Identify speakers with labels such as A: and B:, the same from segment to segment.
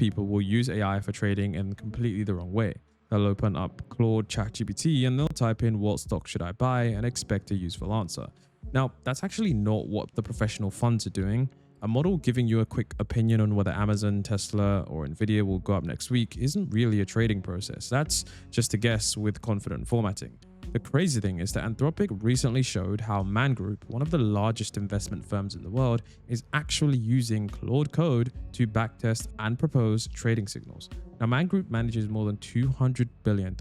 A: people will use AI for trading in completely the wrong way. They'll open up Claude, ChatGPT, and they'll type in what stock should I buy and expect a useful answer. Now, that's actually not what the professional funds are doing. A model giving you a quick opinion on whether Amazon, Tesla, or Nvidia will go up next week isn't really a trading process. That's just a guess with confident formatting. The crazy thing is that Anthropic recently showed how Man Group, one of the largest investment firms in the world, is actually using Claude code to backtest and propose trading signals. Now, Man Group manages more than $200 billion.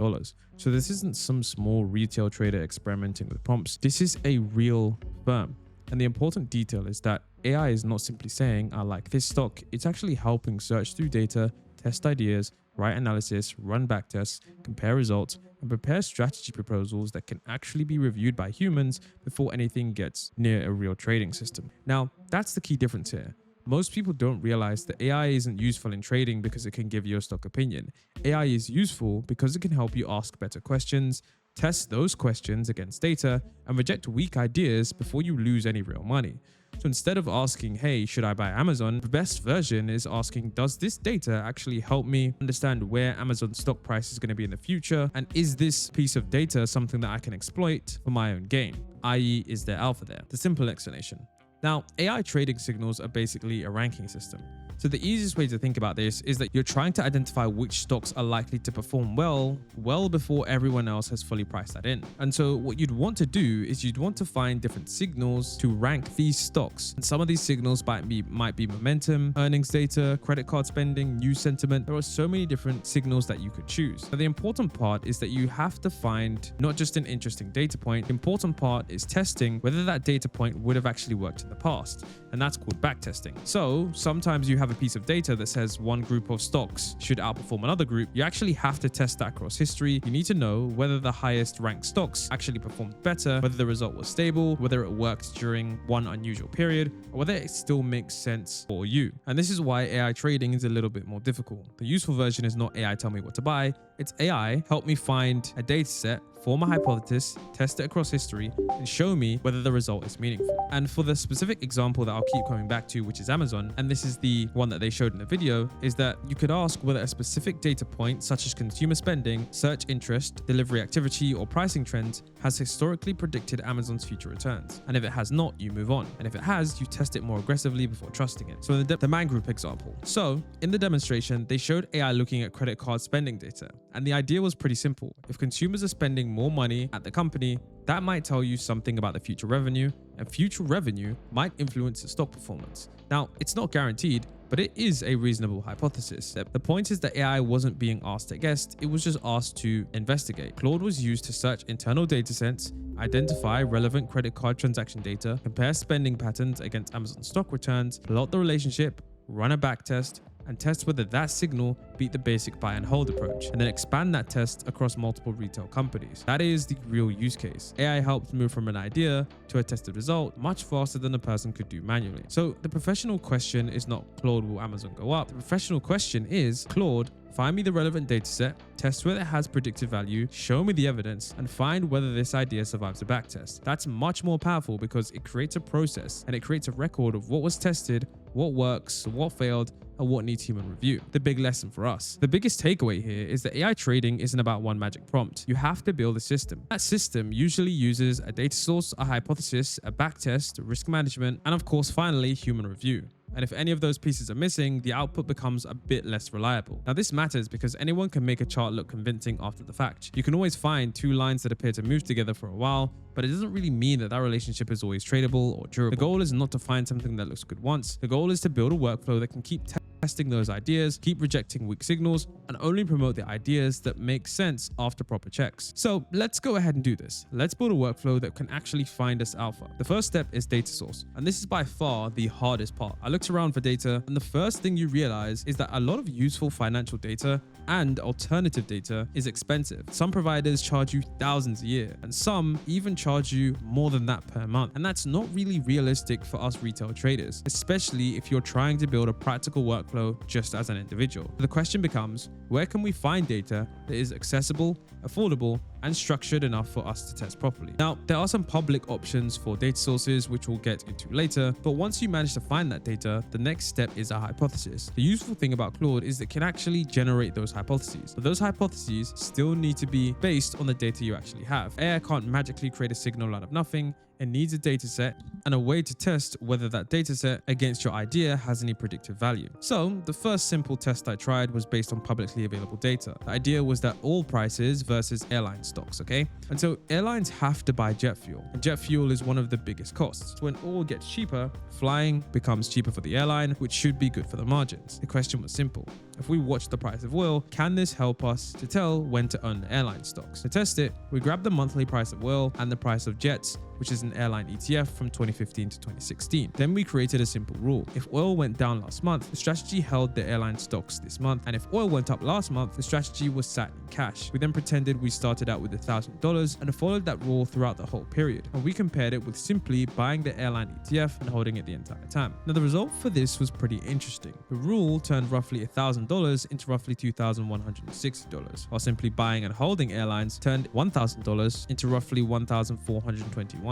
A: So this isn't some small retail trader experimenting with prompts. This is a real firm. And the important detail is that AI is not simply saying, I like this stock. It's actually helping search through data, test ideas, write analysis, run backtests, compare results, and prepare strategy proposals that can actually be reviewed by humans before anything gets near a real trading system. Now, that's the key difference here. Most people don't realize that AI isn't useful in trading because it can give you a stock opinion. AI is useful because it can help you ask better questions, test those questions against data, and reject weak ideas before you lose any real money. So instead of asking, hey, should I buy Amazon? The best version is asking, does this data actually help me understand where Amazon's stock price is going to be in the future? And is this piece of data something that I can exploit for my own gain? i.e., is there alpha there? The simple explanation. Now, AI trading signals are basically a ranking system. So the easiest way to think about this is that you're trying to identify which stocks are likely to perform well before everyone else has fully priced that in. And so what you'd want to do is you'd want to find different signals to rank these stocks. And some of these signals might be momentum, earnings data, credit card spending, news sentiment. There are so many different signals that you could choose. Now, the important part is that you have to find not just an interesting data point. The important part is testing whether that data point would have actually worked in the past. And that's called backtesting. So sometimes you have a piece of data that says one group of stocks should outperform another group. You actually have to test that across history. You need to know whether the highest ranked stocks actually performed better, whether the result was stable, whether it worked during one unusual period, or whether it still makes sense for you. And this is why AI trading is a little bit more difficult. The useful version is not AI tell me what to buy. It's AI help me find a data set, form a hypothesis, test it across history, and show me whether the result is meaningful. And for the specific example that I'll keep coming back to, which is Amazon, and this is the one that they showed in the video, is that you could ask whether a specific data point, such as consumer spending, search interest, delivery activity, or pricing trends, has historically predicted Amazon's future returns. And if it has not, you move on. And if it has, you test it more aggressively before trusting it. So in the Man Group example. So in the demonstration, they showed AI looking at credit card spending data. And the idea was pretty simple. If consumers are spending more money at the company, that might tell you something about the future revenue, and future revenue might influence the stock performance. Now, it's not guaranteed, but it is a reasonable hypothesis. The point is that AI wasn't being asked to guess, it was just asked to investigate. Claude was used to search internal data sets, identify relevant credit card transaction data, compare spending patterns against Amazon stock returns, plot the relationship, run a backtest, and test whether that signal beat the basic buy and hold approach, and then expand that test across multiple retail companies. That is the real use case. AI helps move from an idea to a tested result much faster than a person could do manually. So the professional question is not, Claude, will Amazon go up? The professional question is, Claude, find me the relevant data set, test whether it has predictive value, show me the evidence, and find whether this idea survives a backtest. That's much more powerful because it creates a process and it creates a record of what was tested, what works, what failed, and what needs human review. The big lesson for us. The biggest takeaway here is that AI trading isn't about one magic prompt. You have to build a system. That system usually uses a data source, a hypothesis, a backtest, risk management, and of course, finally, human review. And if any of those pieces are missing, the output becomes a bit less reliable. Now, this matters because anyone can make a chart look convincing after the fact. You can always find two lines that appear to move together for a while, but it doesn't really mean that relationship is always tradable or durable. The goal is not to find something that looks good once. The goal is to build a workflow that can keep testing those ideas, keep rejecting weak signals, and only promote the ideas that make sense after proper checks. So let's go ahead and do this. Let's build a workflow that can actually find us alpha. The first step is data source, and this is by far the hardest part. I looked around for data, and the first thing you realize is that a lot of useful financial data and alternative data is expensive. Some providers charge you thousands a year, and some even charge you more than that per month. And that's not really realistic for us retail traders, especially if you're trying to build a practical workflow just as an individual. So the question becomes, where can we find data that is accessible, affordable, and structured enough for us to test properly. Now, there are some public options for data sources, which we'll get into later, but once you manage to find that data, the next step is a hypothesis. The useful thing about Claude is that it can actually generate those hypotheses, but those hypotheses still need to be based on the data you actually have. AI can't magically create a signal out of nothing. It needs a data set and a way to test whether that data set against your idea has any predictive value. So the first simple test I tried was based on publicly available data. The idea was that oil prices versus airline stocks, okay? And so airlines have to buy jet fuel, and jet fuel is one of the biggest costs. So when oil gets cheaper, flying becomes cheaper for the airline, which should be good for the margins. The question was simple. If we watch the price of oil, can this help us to tell when to own the airline stocks? To test it, we grabbed the monthly price of oil and the price of jets, which is an airline ETF from 2015 to 2016. Then we created a simple rule. If oil went down last month, the strategy held the airline stocks this month. And if oil went up last month, the strategy was sat in cash. We then pretended we started out with $1,000 and followed that rule throughout the whole period. And we compared it with simply buying the airline ETF and holding it the entire time. Now, the result for this was pretty interesting. The rule turned roughly $1,000 into roughly $2,160, while simply buying and holding airlines turned $1,000 into roughly $1,421.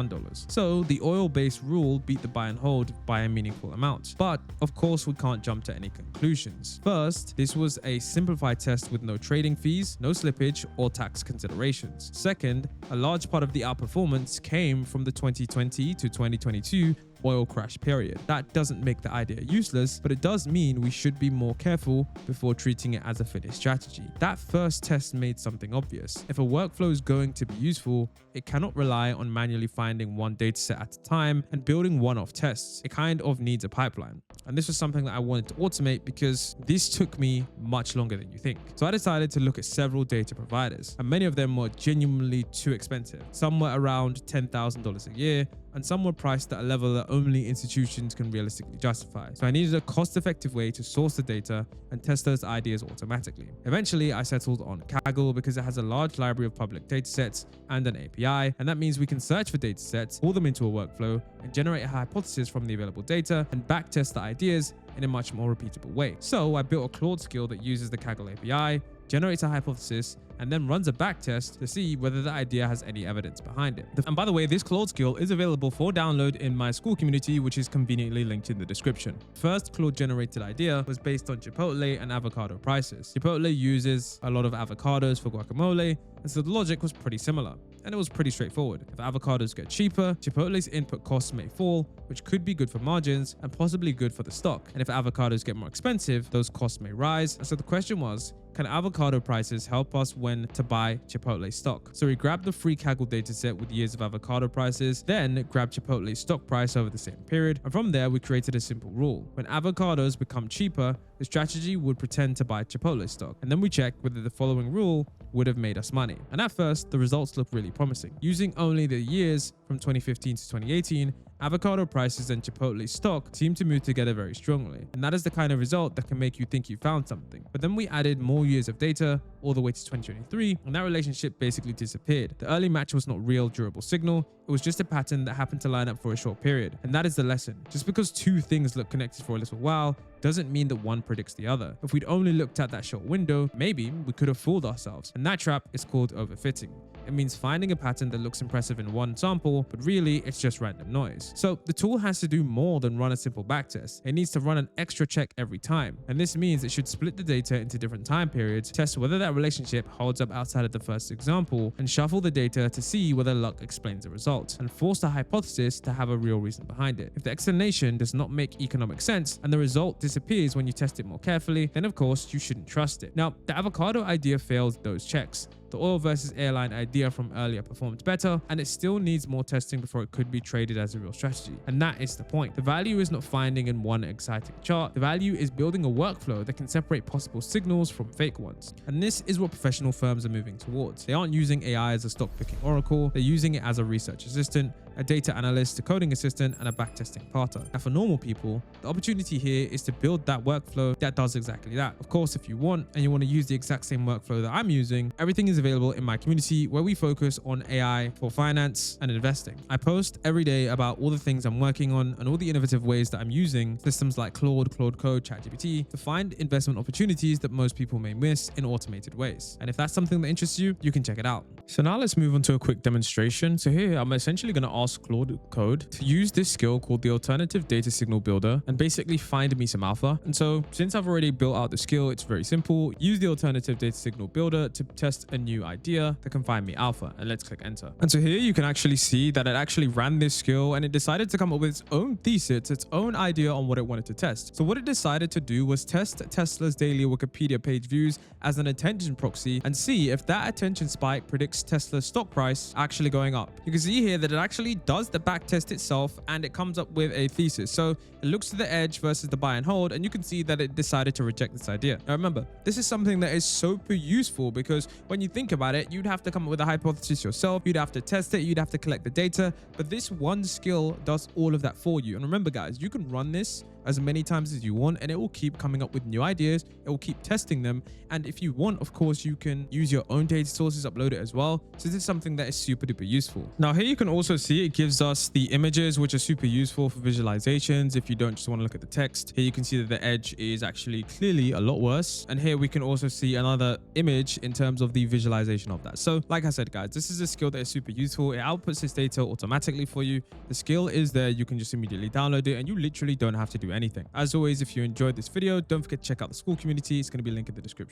A: So the oil-based rule beat the buy and hold by a meaningful amount. But of course, we can't jump to any conclusions. First, this was a simplified test with no trading fees, no slippage, or tax considerations. Second, a large part of the outperformance came from the 2020 to 2022 oil crash period. That doesn't make the idea useless, but it does mean we should be more careful before treating it as a finished strategy. That first test made something obvious. If a workflow is going to be useful, it cannot rely on manually finding one dataset at a time and building one-off tests. It kind of needs a pipeline. And this was something that I wanted to automate because this took me much longer than you think. So I decided to look at several data providers, and many of them were genuinely too expensive. Some were around $10,000 a year, and some were priced at a level that only institutions can realistically justify. So I needed a cost-effective way to source the data and test those ideas automatically. Eventually, I settled on Kaggle because it has a large library of public datasets and an API, and that means we can search for datasets, pull them into a workflow, and generate a hypothesis from the available data and backtest the ideas in a much more repeatable way. So I built a Claude skill that uses the Kaggle API, generates a hypothesis, and then runs a backtest to see whether the idea has any evidence behind it. And by the way, this Claude skill is available for download in my Skool community, which is conveniently linked in the description. First Claude generated idea was based on Chipotle and avocado prices. Chipotle uses a lot of avocados for guacamole, and so the logic was pretty similar. And it was pretty straightforward. If avocados get cheaper, Chipotle's input costs may fall, which could be good for margins and possibly good for the stock. And if avocados get more expensive, those costs may rise. And so the question was, can avocado prices help us when to buy Chipotle stock? So we grabbed the free Kaggle dataset with years of avocado prices, then grabbed Chipotle's stock price over the same period. And from there, we created a simple rule. When avocados become cheaper, the strategy would pretend to buy Chipotle stock. And then we checked whether the following rule would have made us money. And at first, the results looked really promising. Using only the years from 2015 to 2018, avocado prices and Chipotle stock seem to move together very strongly. And that is the kind of result that can make you think you found something. But then we added more years of data all the way to 2023, and that relationship basically disappeared. The early match was not real durable signal. It was just a pattern that happened to line up for a short period. And that is the lesson. Just because two things look connected for a little while doesn't mean that one predicts the other. If we'd only looked at that short window, maybe we could have fooled ourselves. And that trap is called overfitting. It means finding a pattern that looks impressive in one sample, but really it's just random noise. So the tool has to do more than run a simple backtest. It needs to run an extra check every time. And this means it should split the data into different time periods, test whether that relationship holds up outside of the first example, and shuffle the data to see whether luck explains the result, and force the hypothesis to have a real reason behind it. If the explanation does not make economic sense and the result disappears when you test it more carefully, then of course you shouldn't trust it. Now, the avocado idea failed those checks. The oil versus airline idea from earlier performed better, and it still needs more testing before it could be traded as a real strategy. And that is the point. The value is not finding in one exciting chart. The value is building a workflow that can separate possible signals from fake ones. And this is what professional firms are moving towards. They aren't using AI as a stock picking oracle. They're using it as a research assistant, a data analyst, a coding assistant, and a backtesting partner. Now for normal people, the opportunity here is to build that workflow that does exactly that. Of course, if you want and you want to use the exact same workflow that I'm using, everything is available in my community where we focus on AI for finance and investing. I post every day about all the things I'm working on and all the innovative ways that I'm using systems like Claude, Claude Code, ChatGPT to find investment opportunities that most people may miss in automated ways. And if that's something that interests you, you can check it out. So now let's move on to a quick demonstration. So here I'm essentially going to ask Claude Code to use this skill called the Alternative Data Signal Builder and basically find me some alpha. And so since I've already built out the skill, it's very simple. Use the Alternative Data Signal Builder to test a new idea that can find me alpha, and let's click enter. And so here you can actually see that it actually ran this skill and it decided to come up with its own thesis, its own idea on what it wanted to test. So what it decided to do was test Tesla's daily Wikipedia page views as an attention proxy and see if that attention spike predicts Tesla's stock price actually going up. You can see here that it actually does the back test itself and it comes up with a thesis. So it looks to the edge versus the buy and hold, and you can see that it decided to reject this idea. Now remember, this is something that is super useful because when you think about it, you'd have to come up with a hypothesis yourself, you'd have to test it, you'd have to collect the data, but this one skill does all of that for you. And remember guys, you can run this as many times as you want and it will keep coming up with new ideas, it will keep testing them, and if you want, of course, you can use your own data sources, upload it as well. So this is something that is super duper useful. Now here you can also see it gives us the images, which are super useful for visualizations if you don't just want to look at the text. Here you can see that the edge is actually clearly a lot worse, and here we can also see another image in terms of the visualization of that. So like I said guys, this is a skill that is super useful. It outputs this data automatically for you. The skill is there, you can just immediately download it and you literally don't have to do anything. As always, if you enjoyed this video, don't forget to check out the Skool community. It's going to be linked in the description.